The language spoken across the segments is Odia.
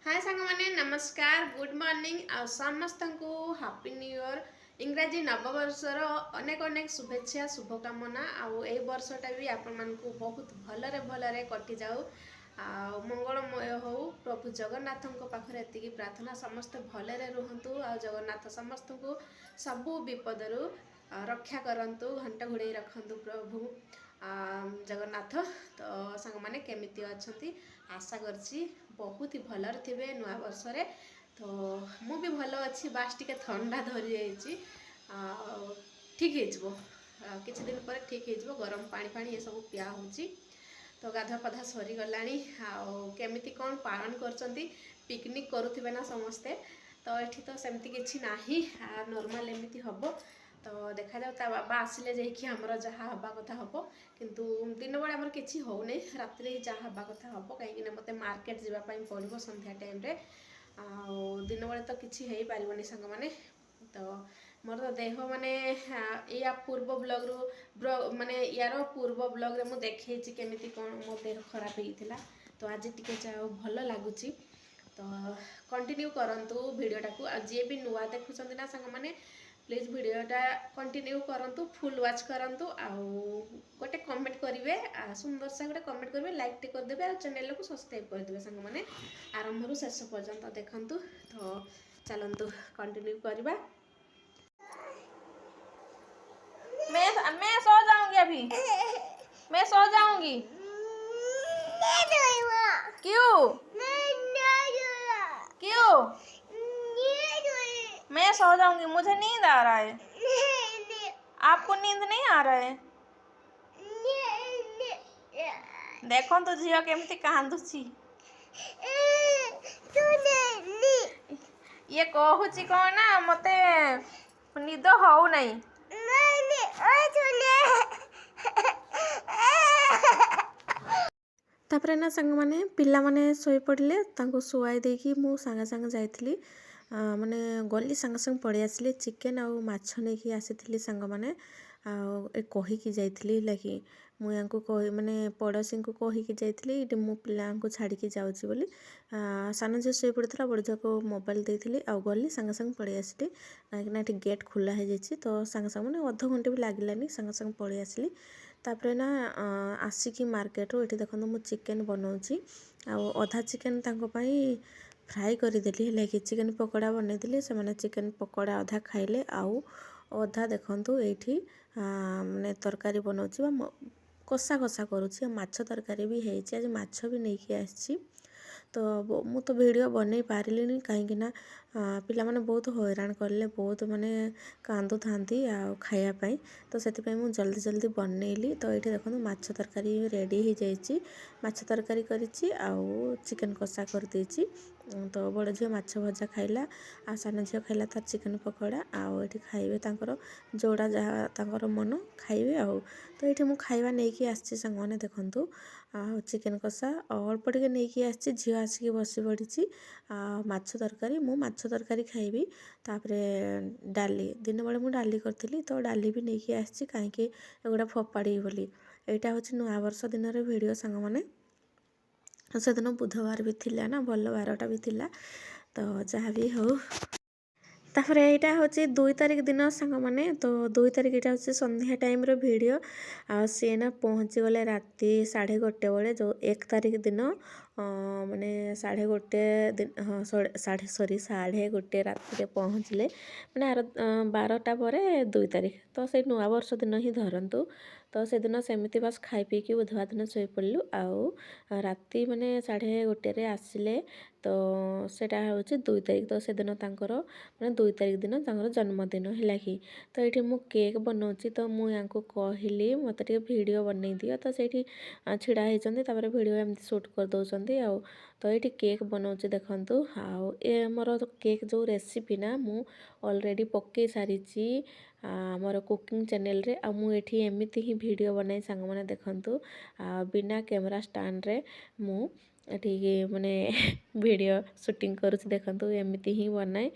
हाय सांग माने नमस्कार गुड मॉर्निंग आ समस्त को हैप्पी न्यू ईयर इंग्राजी नववर्षर अनेक अनेक शुभेच्छा शुभकामना आउ ए वर्षटा भी आपण मानकु बहुत भलरे भलरे कटि जाऊ आ मंगलमय हो प्रभु जगन्नाथ पाखरे एतिकी प्रार्थना समस्त भलरे रुहंतु आ जगन्नाथ समस्त को सबु विपदरु रक्षा करंतु घंटा घोड़े रखंतु प्रभु जगन्नाथ। तो सांग माने केमिति अछंती आशा करछि बहुत ही भलर थे नुआ वर्ष तो मु भी भल अच्छी बास टिके ठंडा धरी जाइए ठीक हो किसी दिन पर ठीक हो गरम पानी पानी ये सब पिया हो तो गाधा पधा सरीगला केमिति कौन पालन कर पिकनिक करुवे ना समस्ते तो ये तो सेमती किसी ना नॉर्मल एमती हम तो देखा जाऊ ता बाबा आसिले जाइए आमर जहाँ हवा कथा हम किंतु दिन बेले आमर किसी होने रात जहाँ हवा कथा हम कहीं मत मार्केट जावाई पड़ो संध्या टाइम रे दिन बेले तो किसी हो पारनि सांग मैंने तो मोर तो देह माने या पूर्व ब्लॉग रु माने यार पूर्व ब्लॉग रे मु देखी केमिति कौन मो देह खराब होता तो आज टिके भल लगुच तो कंटिन्यू करंतु वीडियोटा को जी भी नुआ देखुं ना सांग मैंने प्लीज वीडियोटा कंटिन्यू करंतु फुल वाच करंतु आउ गोटे कमेंट करेंगे सुंदर सा गोटे कमेंट करेंगे लाइक टे करदे और चैनल को सब्सक्राइब करदे सांग मैंने आरंभ रु शेष पर्यंत देखंतु तो चलंतु कंटिन्यू करबा। मैं सो जाऊंगी अभी। मैं सो जाऊंगी। क्यों? क्यों? मैं सो जाऊंगी, मुझे नींद आ रहा है। आपको नींद नहीं आ रहा है? देखो तो झियो केमती कांदुची। ये कहूची कौन ना मते निद हो नहीं। तापरे ना सांग माने पिला माने सोई पड़ले तांको सुआई देकी मु सांगे सांगे जाइथिली माने गली सांगे सांगे पड़ी आसली चिकेन आउ माछ नेकी आसीथिली सांग माने ए कहिकी जाइथिली लागी मु यांको कहि माने पड़ोसी को कहिकी जाइथिली इटी मु पिला को छाड़ी के जाउची बोली सानो जे सोई पड़थला बड़ जा को मोबाइल देइथिली आउ गली सांगे सांगे पड़ी आसली ना एटी गेट खुला हे जाइछि तो सांगे सांगे माने आधा घंटे भी लागिलानी सांगे सांगे पड़ी आसली तापरे ना आसिकी मार्केट रो एटी देखो मु चिकेन बनाउची आउ अधा चिकेन तांको पई फ्राई करदेली है कि चिकेन पकोड़ा बनईली से मैंने चिकेन पकोड़ा अधा खाइले आउ अधा देखु ये माने तरकारी बनाऊँ कषा कषा करुँची माछ तरकारी भी है आज माछ भी नहीं आसी तो मु तो वीडियो बन पारिली कहीं ना पिला माने बहुत हैरान कले बहुत माने कांदु थांती खायापाई तो से जल्दी जल्दी बनईली तो ये देखो माछ तरकारी रेडी हो जाइए माछ तरकारी करिछि आउ चिकेन कषा कर देछि तो बड़ झील माछ भजा खाइला आ सान झील खाइला तार चिकेन पकोड़ा आउ ये खाइबे तांकर जोड़ा जहाँ तांकर मन खाइबे आउ तो ये मु खाइबा नहीं आसी सांग मैंने देखंतु चिकेन कषा अल्प टिके नहीं आसी झील आसिक बसी पड़ी माछ तरकारी मु माछ तरकारी खाइबी तापरे डाली दिन बेले मु डाली करथिली तो डाली भी नहीं आसी कहीं एगुड़ा फोपाड़ी बोली यहाँ हूँ नुआ वर्ष दिन वीडियो सांग मैंने से दिन बुधवार भी थिला ना भल बारटा भी थिला तो जहाँ भी हो तापर यहाँ हूँ 2 तारिख दिन सांग मैंने तो 2 तारिख यहाँ हूँ संध्या टाइम वीडियो आ सी ना पहुँची गले राति 1:30 बेले जो 1 तारिख दिन माने 1:30 दिन हाँ सॉरी 1:30 राति पहुँचले मैंने आर 12टा पर 2 तारिख तो से नुआ वर्ष दिन ही धरतु तो से दिन सेमती बास खाई पीकी बुधवार दिन शोई पड़लु आउ राति माने 1:30 आसिले तो सेटा हूँ 2 तारिख तो से दिन तांकर माने 2 तारिख दिन तांकर जन्मदिन है कि तो ये मु केक बनाऊँगी तो मुझे कहली मत वीडियो बनई दियो तो से छिड़ा होती वीडियो एमती सुट कर दौरान आउ तो ये केक बनाऊँगी देखु आउ ए मोर केक जो रेसिपी ना मु ऑलरेडी पकई सारी मोर कुकिंग चैनल रे आ मुझे एमती ही वीडियो बनाई सांग मैंने देखु बिना कैमरा स्टैंड रे मु एठी माने वीडियो शूटिंग करूँ देखु एमती ही बनाए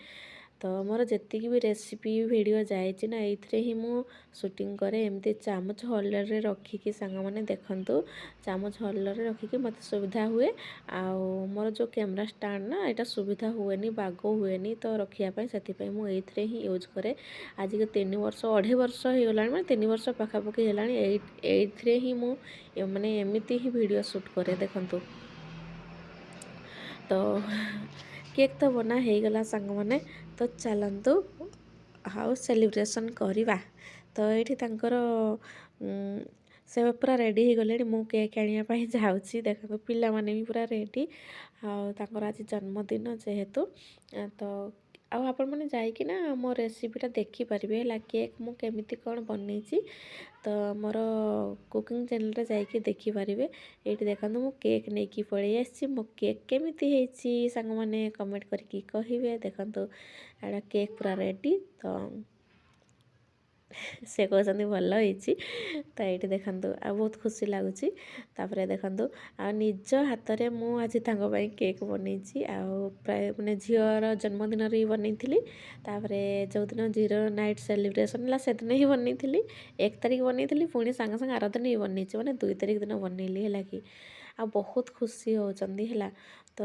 ତ ମୋର ଯେତିକି ବି ରେସିପି ଭିଡ଼ିଓ ଯାଇଛି ନା ଏଇଥିରେ ହିଁ ମୁଁ ସୁଟିଂ କରେ। ଏମିତି ଚାମଚ ହୋଲ୍ଡରରେ ରଖିକି ସାଙ୍ଗମାନେ ଦେଖନ୍ତୁ, ଚାମଚ ହୋଲ୍ଡରରେ ରଖିକି ମୋତେ ସୁବିଧା ହୁଏ। ଆଉ ମୋର ଯେଉଁ କ୍ୟାମେରା ଷ୍ଟାଣ୍ଡ ନା ଏଇଟା ସୁବିଧା ହୁଏନି, ବାଗ ହୁଏନି ତ ରଖିବା ପାଇଁ, ସେଥିପାଇଁ ମୁଁ ଏଇଥିରେ ହିଁ ୟୁଜ୍ କରେ। ଆଜିକି 3 ବର୍ଷ 2.5 ବର୍ଷ ହେଇଗଲାଣି, ମାନେ 3 ବର୍ଷ ପାଖାପାଖି ହେଲାଣି ଏଇଥିରେ ହିଁ ମୁଁ ମାନେ ଏମିତି ହିଁ ଭିଡ଼ିଓ ସୁଟ୍ କରେ। ଦେଖନ୍ତୁ ତ କେକ୍ ତ ବନା ହେଇଗଲା ସାଙ୍ଗମାନେ, ତ ଚାଲନ୍ତୁ ଆଉ ସେଲିବ୍ରେସନ୍ କରିବା। ତ ଏଇଠି ତାଙ୍କର ସେ ପୁରା ରେଡ଼ି ହେଇଗଲେଣି, ମୁଁ କେକ୍ ଆଣିବା ପାଇଁ ଯାଉଛି। ଦେଖନ୍ତୁ ପିଲାମାନେ ବି ପୁରା ରେଡ଼ି, ଆଉ ତାଙ୍କର ଆଜି ଜନ୍ମଦିନ ଯେହେତୁ ତ ଆଉ ଆପଣମାନେ ଯାଇକିନା ମୋ ରେସିପିଟା ଦେଖିପାରିବେ ହେଲା, କେକ୍ ମୁଁ କେମିତି କ'ଣ ବନେଇଛି ତ ମୋର କୁକିଂ ଚ୍ୟାନେଲରେ ଯାଇକି ଦେଖିପାରିବେ। ଏଇଠି ଦେଖନ୍ତୁ ମୁଁ କେକ୍ ନେଇକି ପଳେଇ ଆସିଛି। ମୋ କେକ୍ କେମିତି ହେଇଛି ସାଙ୍ଗମାନେ କମେଣ୍ଟ କରିକି କହିବେ। ଦେଖନ୍ତୁ ଏଇଟା କେକ୍ ପୁରା ରେଡ଼ି, ତ ସେ କହୁଛନ୍ତି ଭଲ ହେଇଛି। ତ ଏଇଠି ଦେଖନ୍ତୁ ଆଉ ବହୁତ ଖୁସି ଲାଗୁଛି। ତାପରେ ଦେଖନ୍ତୁ ଆଉ ନିଜ ହାତରେ ମୁଁ ଆଜି ତାଙ୍କ ପାଇଁ କେକ୍ ବନେଇଛି, ଆଉ ପ୍ରାୟ ମାନେ ଝିଅର ଜନ୍ମଦିନରେ ବି ବନେଇଥିଲି। ତାପରେ ଯେଉଁଦିନ ଜିରୋ ନାଇଟ୍ ସେଲିବ୍ରେସନ୍ ହେଲା ସେଦିନ ହିଁ ବନେଇଥିଲି। 1 ତାରିଖ ବନେଇଥିଲି, ପୁଣି ସାଙ୍ଗେ ସାଙ୍ଗେ ଆର ଦିନ ହିଁ ବନେଇଛି, ମାନେ 2 ତାରିଖ ଦିନ ବନେଇଲି ହେଲା କି। ଆଉ ବହୁତ ଖୁସି ହେଉଛନ୍ତି ହେଲା। ତ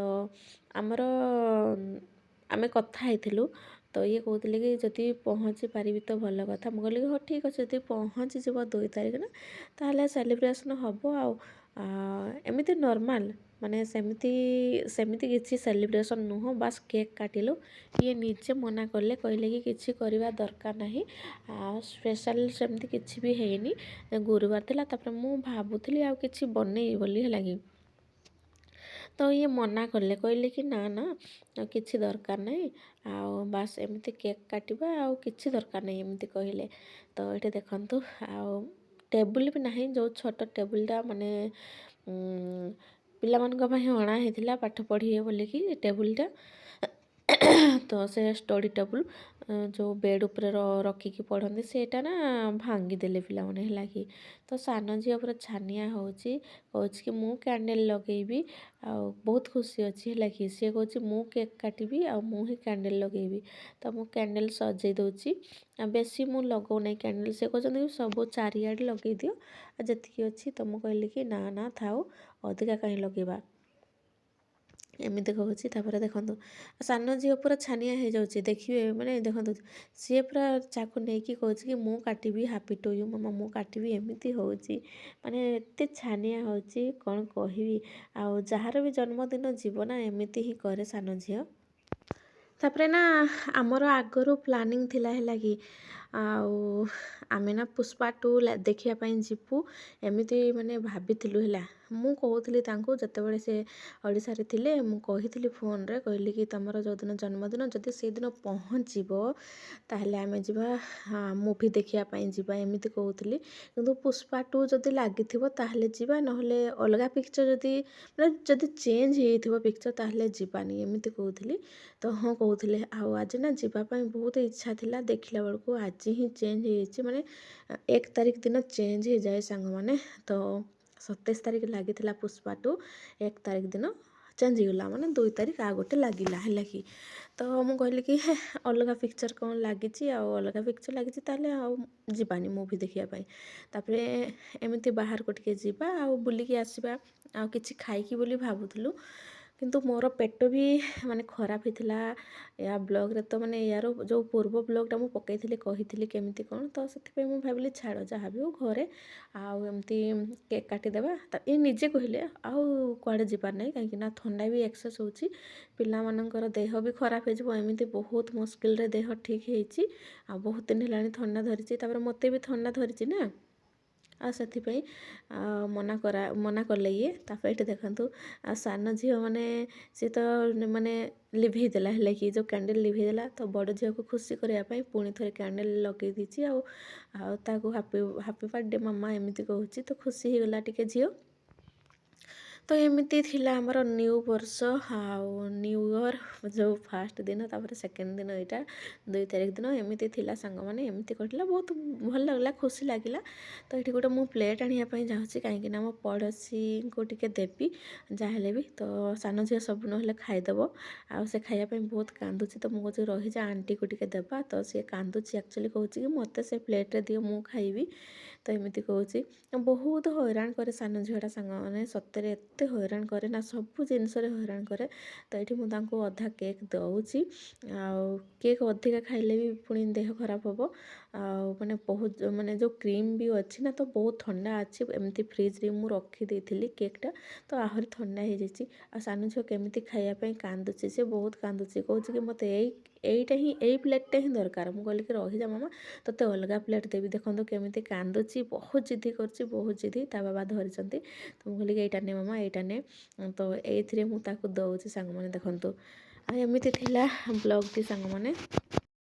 ଆମେ କଥା ହେଇଥିଲୁ, ତ ଇଏ କହୁଥିଲେ କି ଯଦି ପହଞ୍ଚି ପାରିବି ତ ଭଲ କଥା। ମୁଁ କହିଲି ହଉ ଠିକ୍ ଅଛି, ଯଦି ପହଞ୍ଚିଯିବ 2 ତାରିଖ ନା ତାହେଲେ ସେଲିବ୍ରେସନ୍ ହେବ। ଆଉ ଏମିତି ନର୍ମାଲ୍, ମାନେ ସେମିତି କିଛି ସେଲିବ୍ରେସନ୍ ନୁହଁ, ବାସ୍ କେକ୍ କାଟିଲୁ। ଇଏ ନିଜେ ମନା କଲେ, କହିଲେ କି କିଛି କରିବା ଦରକାର ନାହିଁ, ଆଉ ସ୍ପେଶାଲ୍ ସେମିତି କିଛି ବି ହେଇନି, ଗୁରୁବାର ଥିଲା। ତାପରେ ମୁଁ ଭାବୁଥିଲି ଆଉ କିଛି ବନେଇବି ବୋଲି ହେଲା କି, ତ ଇଏ ମନା କଲେ, କହିଲେ କି ନା ନା କିଛି ଦରକାର ନାହିଁ, ଆଉ ବାସ୍ ଏମିତି କେକ୍ କାଟିବା, ଆଉ କିଛି ଦରକାର ନାହିଁ ଏମିତି କହିଲେ। ତ ଏଇଠି ଦେଖନ୍ତୁ ଆଉ ଟେବୁଲ୍ ବି ନାହିଁ, ଯେଉଁ ଛୋଟ ଟେବୁଲ୍ଟା ମାନେ ପିଲାମାନଙ୍କ ପାଇଁ ଅଣା ହେଇଥିଲା ପାଠ ପଢ଼ିବେ ବୋଲିକି ଟେବୁଲ୍ଟା। ତ ସେ ଷ୍ଟଡ଼ି ଟେବୁଲ୍ ଯେଉଁ ବେଡ଼୍ ଉପରେ ରଖିକି ପଢ଼ନ୍ତି, ସେଇଟା ନା ଭାଙ୍ଗିଦେଲେ ପିଲାମାନେ ହେଲା କି। ତ ସାନ ଝିଅ ପୁରା ଛାନିଆ ହେଉଛି, କହୁଛି କି ମୁଁ କ୍ୟାଣ୍ଡେଲ୍ ଲଗେଇବି, ଆଉ ବହୁତ ଖୁସି ଅଛି ହେଲା କି। ସିଏ କହୁଛି ମୁଁ କେକ୍ କାଟିବି ଆଉ ମୁଁ ହିଁ କ୍ୟାଣ୍ଡେଲ୍ ଲଗେଇବି। ତ ମୁଁ କ୍ୟାଣ୍ଡେଲ୍ ସଜେଇ ଦେଉଛି, ଆଉ ବେଶୀ ମୁଁ ଲଗାଉନାହିଁ କ୍ୟାଣ୍ଡେଲ୍। ସେ କହୁଛନ୍ତି କି ସବୁ ଚାରିଆଡ଼େ ଲଗେଇ ଦିଅ, ଆଉ ଯେତିକି ଅଛି। ତ ମୁଁ କହିଲି କି ନା ନା ଥାଉ, ଅଧିକା କାହିଁ ଲଗେଇବା, ଏମିତି କହୁଛି। ତାପରେ ଦେଖନ୍ତୁ ସାନ ଝିଅ ପୁରା ଛାନିଆ ହେଇଯାଉଛି, ଦେଖିବେ ମାନେ ଦେଖନ୍ତୁ ସିଏ ପୁରା ଚାକୁ ନେଇକି କହୁଛି କି ମୁଁ କାଟିବି, ହାପି ଟୁ ୟୁ ମାମା ମୁଁ କାଟିବି, ଏମିତି ହେଉଛି। ମାନେ ଏତେ ଛାନିଆ ହେଉଛି କ'ଣ କହିବି। ଆଉ ଯାହାର ବି ଜନ୍ମଦିନ ଯିବ ନା ଏମିତି ହିଁ କରେ ସାନ ଝିଅ। ତାପରେ ନା ଆମର ଆଗରୁ ପ୍ଲାନିଂ ଥିଲା ହେଲା କି, ଆଉ ଆମେ ନା ପୁଷ୍ପା 2 ଦେଖିବା ପାଇଁ ଯିବୁ ଏମିତି ମାନେ ଭାବିଥିଲୁ ହେଲା। ମୁଁ କହୁଥିଲି ତାଙ୍କୁ ଯେତେବେଳେ ସେ ଓଡ଼ିଶାରେ ଥିଲେ, ମୁଁ କହିଥିଲି ଫୋନ୍ରେ, କହିଲି କି ତମର ଯେଉଁଦିନ ଜନ୍ମଦିନ ଯଦି ସେଇଦିନ ପହଞ୍ଚିବ ତାହେଲେ ଆମେ ଯିବା ମୁଭି ଦେଖିବା ପାଇଁ ଯିବା, ଏମିତି କହୁଥିଲି। କିନ୍ତୁ ପୁଷ୍ପା 2 ଯଦି ଲାଗିଥିବ ତାହେଲେ ଯିବା, ନହେଲେ ଅଲଗା ପିକ୍ଚର୍ ମାନେ ଯଦି ଚେଞ୍ଜ ହେଇଥିବ ପିକ୍ଚର୍ ତାହେଲେ ଯିବାନି, ଏମିତି କହୁଥିଲି। ତ ହଁ କହୁଥିଲେ। ଆଉ ଆଜି ନା ଯିବା ପାଇଁ ବହୁତ ଇଚ୍ଛା ଥିଲା, ଦେଖିଲା ବେଳକୁ ଆଜି ହିଁ ଚେଞ୍ଜ ହେଇଯାଇଛି, ମାନେ 1 ତାରିଖ ଦିନ ଚେଞ୍ଜ ହେଇଯାଏ ସାଙ୍ଗମାନେ। ତ 27 ତାରିଖ ଲାଗିଥିଲା ପୁଷ୍ପା 2, 1 ତାରିଖ ଦିନ ଚେଞ୍ଜ ହେଇଗଲା, ମାନେ 2 ତାରିଖ ଆଉ ଗୋଟେ ଲାଗିଲା ହେଲା କି। ତ ମୁଁ କହିଲି କି ଅଲଗା ପିକ୍ଚର୍ କ'ଣ ଲାଗିଛି, ଆଉ ଅଲଗା ପିକ୍ଚର୍ ଲାଗିଛି ତାହେଲେ ଆଉ ଯିବାନି ମୁଭି ଦେଖିବା ପାଇଁ। ତାପରେ ଏମିତି ବାହାରକୁ ଟିକେ ଯିବା ଆଉ ବୁଲିକି ଆସିବା, ଆଉ କିଛି ଖାଇକି ବୋଲି ଭାବୁଥିଲୁ। କିନ୍ତୁ ମୋର ପେଟ ବି ମାନେ ଖରାପ ହେଇଥିଲା। ୟା ବ୍ଲଗ୍ରେ ତ ମାନେ ୟାର ଯେଉଁ ପୂର୍ବ ବ୍ଲଗ୍ଟା ମୁଁ ପକାଇଥିଲି, କହିଥିଲି କେମିତି କ'ଣ, ତ ସେଥିପାଇଁ ମୁଁ ଭାବିଲି ଛାଡ଼ ଯାହା ବି ହଉ ଘରେ ଆଉ ଏମିତି କେକ୍ କାଟିଦେବା। ଇଏ ନିଜେ କହିଲେ ଆଉ କୁଆଡ଼େ ଯିବାର ନାହିଁ, କାହିଁକିନା ଥଣ୍ଡା ବି ଏକ୍ସେସ୍ ହେଉଛି, ପିଲାମାନଙ୍କର ଦେହ ବି ଖରାପ ହେଇଯିବ। ଏମିତି ବହୁତ ମୁସ୍କିଲରେ ଦେହ ଠିକ୍ ହେଇଛି, ଆଉ ବହୁତ ଦିନ ହେଲାଣି ଥଣ୍ଡା ଧରିଛି। ତାପରେ ମୋତେ ବି ଥଣ୍ଡା ଧରିଛି ନା, ଆଉ ସେଥିପାଇଁ ମନା କଲେ ଇଏ। ତାପରେ ଏଠି ଦେଖନ୍ତୁ ଆଉ ସାନ ଝିଅ ମାନେ ସିଏ ତ ମାନେ ଲିଭେଇ ଦେଲା ହେଲେ କି, ଯେଉଁ କ୍ୟାଣ୍ଡେଲ୍ ଲିଭେଇ ଦେଲା। ତ ବଡ଼ ଝିଅକୁ ଖୁସି କରିବା ପାଇଁ ପୁଣି ଥରେ କ୍ୟାଣ୍ଡେଲ୍ ଲଗେଇ ଦେଇଛି, ଆଉ ତାକୁ ହାପି ବାର୍ଥଡେ ମାମା ଏମିତି କହୁଛି। ତ ଖୁସି ହେଇଗଲା ଟିକେ ଝିଅ। ତ ଏମିତି ଥିଲା ଆମର ନ୍ୟୁ ବର୍ଷ ଆଉ ନ୍ୟୁ ଇୟର୍ ଯେଉଁ ଫାର୍ଷ୍ଟ ଦିନ ତାପରେ ସେକେଣ୍ଡ ଦିନ ଏଇଟା 2 ତାରିଖ ଦିନ ଏମିତି ଥିଲା ସାଙ୍ଗମାନେ ଏମିତି କଟିଲା ବହୁତ ଭଲ ଲାଗିଲା ଖୁସି ଲାଗିଲା। ତ ଏଠି ଗୋଟେ ମୁଁ ପ୍ଲେଟ୍ ଆଣିବା ପାଇଁ ଯାଉଛି କାହିଁକିନା ମୋ ପଡ଼ୋଶୀଙ୍କୁ ଟିକେ ଦେବି ଯାହାହେଲେ ବି। ତ ସାନ ଝିଅ ସବୁ ନହେଲେ ଖାଇଦେବ ଆଉ ସେ ଖାଇବା ପାଇଁ ବହୁତ କାନ୍ଦୁଛି ତ ମୁଁ କହୁଛି ରହିଯା ଆଣ୍ଟିକୁ ଟିକେ ଦେବା। ତ ସିଏ କାନ୍ଦୁଛି ଆକ୍ଚୁଆଲି କହୁଛି କି ମୋତେ ସେ ପ୍ଲେଟ୍ରେ ଦିଅ ମୁଁ ଖାଇବି। ତ ଏମିତି କହୁଛି ବହୁତ ହଇରାଣ କରେ ସାନ ଝିଅଟା ସାଙ୍ଗମାନେ ସତରେ ଏତେ ହଇରାଣ କରେ ନା ସବୁ ଜିନିଷରେ ହଇରାଣ କରେ। ତ ଏଠି ମୁଁ ତାଙ୍କୁ ଅଧା କେକ୍ ଦେଉଛି ଆଉ କେକ୍ ଅଧିକା ଖାଇଲେ ବି ପୁଣି ଦେହ ଖରାପ ହେବ। ଆଉ ମାନେ ବହୁତ ମାନେ ଯେଉଁ କ୍ରିମ୍ ବି ଅଛି ନା ତ ବହୁତ ଥଣ୍ଡା ଅଛି ଏମିତି ଫ୍ରିଜ୍ରେ ମୁଁ ରଖିଦେଇଥିଲି କେକ୍ଟା ତ ଆହୁରି ଥଣ୍ଡା ହେଇଯାଇଛି। ଆଉ ସାନ ଝିଅ କେମିତି ଖାଇବା ପାଇଁ କାନ୍ଦୁଛି ସେ ବହୁତ କାନ୍ଦୁଛି କହୁଛି କି ମୋତେ ଏଇଟା ହିଁ ଏଇ ପ୍ଲେଟ୍ଟା ହିଁ ଦରକାର। ମୁଁ କହିଲି କି ରହିଯା ମାମା ତୋତେ ଅଲଗା ପ୍ଲେଟ୍ ଦେବି। ଦେଖନ୍ତୁ କେମିତି କାନ୍ଦୁଛି ବହୁତ ଜିଦ୍ଦି କରୁଛି ବହୁତ ଜିଦ୍ଦି ତା ବାବା ଧରିଛନ୍ତି। ତ ମୁଁ କହିଲି କି ଏଇଟା ନେ ମାମା ଏଇଟା ନେ। ତ ଏଇଥିରେ ମୁଁ ତାକୁ ଦେଉଛି ସାଙ୍ଗମାନେ ଦେଖନ୍ତୁ। ଆଉ ଏମିତି ଥିଲା ବ୍ଲଗ୍ଟି ସାଙ୍ଗମାନେ।